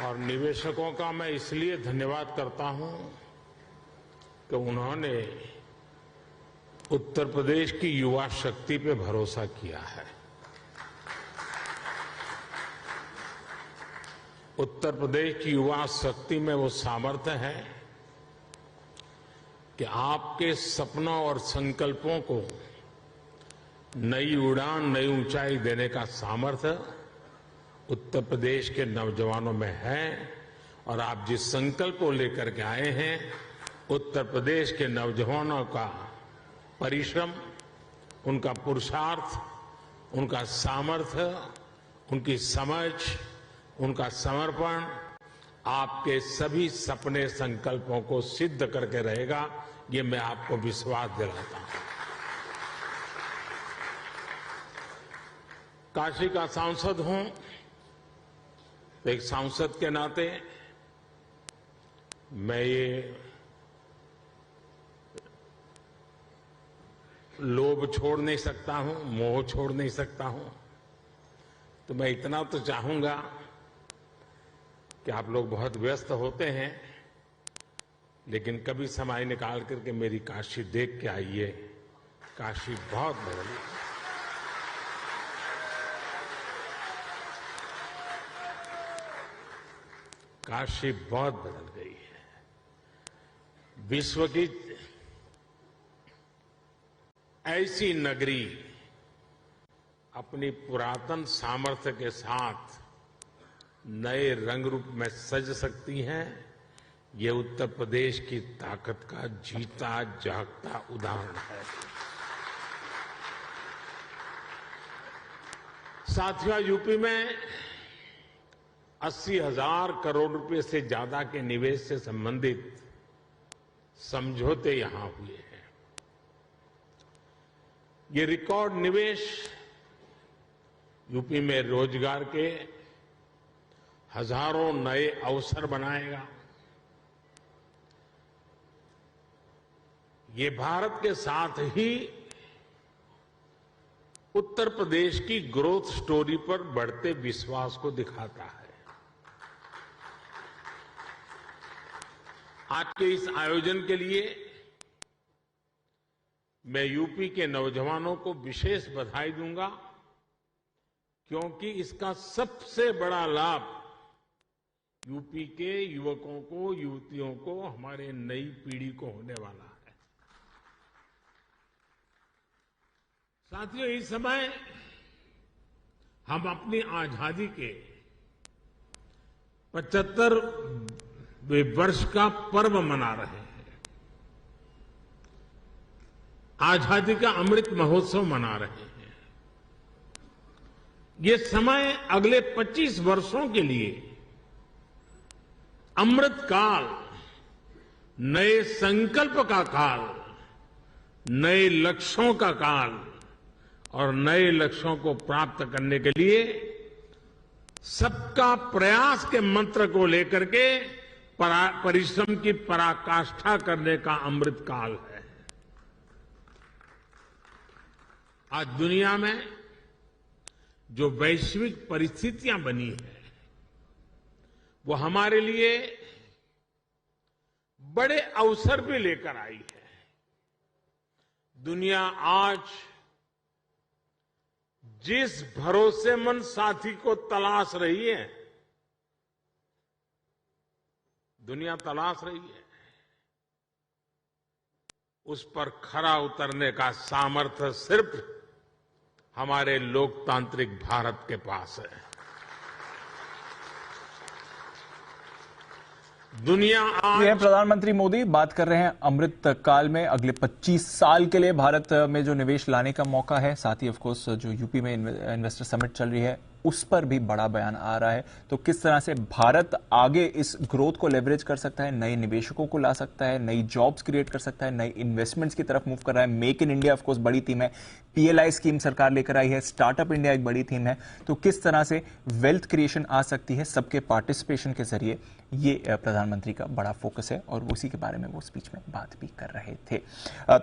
और निवेशकों का मैं इसलिए धन्यवाद करता हूं कि उन्होंने उत्तर प्रदेश की युवा शक्ति पे भरोसा किया है। उत्तर प्रदेश की युवा शक्ति में वो सामर्थ्य है कि आपके सपनों और संकल्पों को नई उड़ान, नई ऊंचाई देने का सामर्थ्य उत्तर प्रदेश के नौजवानों में है। और आप जिस संकल्प को लेकर के आए हैं, उत्तर प्रदेश के नौजवानों का परिश्रम, उनका पुरुषार्थ, उनका सामर्थ्य, उनकी समझ, उनका समर्पण आपके सभी सपने, संकल्पों को सिद्ध करके रहेगा, ये मैं आपको विश्वास दिलाता हूं। काशी का सांसद हूं तो एक सांसद के नाते मैं ये लोभ छोड़ नहीं सकता हूं, मोह छोड़ नहीं सकता हूं। तो मैं इतना तो चाहूंगा कि आप लोग बहुत व्यस्त होते हैं, लेकिन कभी समय निकाल करके मेरी काशी देख के आइए। काशी बहुत बदली, काशी बहुत बदल गई है। विश्व की ऐसी नगरी अपनी पुरातन सामर्थ्य के साथ नए रंग रूप में सज सकती हैं, ये उत्तर प्रदेश की ताकत का जीता जागता उदाहरण है। साथियों, यूपी में 80,000 करोड़ रुपए से ज्यादा के निवेश से संबंधित समझौते यहां हुए हैं। ये रिकॉर्ड निवेश यूपी में रोजगार के हजारों नए अवसर बनाएगा। ये भारत के साथ ही उत्तर प्रदेश की ग्रोथ स्टोरी पर बढ़ते विश्वास को दिखाता है। आज के इस आयोजन के लिए मैं यूपी के नौजवानों को विशेष बधाई दूंगा, क्योंकि इसका सबसे बड़ा लाभ यूपी के युवकों को, युवतियों को, हमारे नई पीढ़ी को होने वाला है। साथियों, इस समय हम अपनी आजादी के 75वें वर्ष का पर्व मना रहे हैं। आजादी का अमृत महोत्सव मना रहे हैं। ये समय अगले 25 वर्षों के लिए अमृत काल, नए संकल्प का काल, नए लक्ष्यों का काल और नए लक्ष्यों को प्राप्त करने के लिए सबका प्रयास के मंत्र को लेकर के परिश्रम की पराकाष्ठा करने का अमृत काल है। आज दुनिया में जो वैश्विक परिस्थितियां बनी है, वो हमारे लिए बड़े अवसर भी लेकर आई है। दुनिया आज जिस भरोसेमंद साथी को तलाश रही है, दुनिया तलाश रही है, उस पर खरा उतरने का सामर्थ्य सिर्फ हमारे लोकतांत्रिक भारत के पास है। दुनिया आज प्रधानमंत्री मोदी बात कर रहे हैं अमृत काल में अगले 25 साल के लिए भारत में जो निवेश लाने का मौका है। साथ ही ऑफकोर्स जो यूपी में इन्वेस्टर समिट चल रही है, उस पर भी बड़ा बयान आ रहा है। तो किस तरह से भारत आगे इस ग्रोथ को लेवरेज कर सकता है, नए निवेशकों को ला सकता है, नई जॉब्स क्रिएट कर सकता है, नई इन्वेस्टमेंट्स की तरफ मूव कर रहा है। मेक इन इंडिया ऑफकोर्स बड़ी थीम है, PLI स्कीम सरकार लेकर आई है, स्टार्टअप इंडिया एक बड़ी थीम है। तो किस तरह से वेल्थ क्रिएशन आ सकती है सबके पार्टिसिपेशन के जरिए, ये प्रधानमंत्री का बड़ा फोकस है और उसी के बारे में वो स्पीच में बात भी कर रहे थे। तो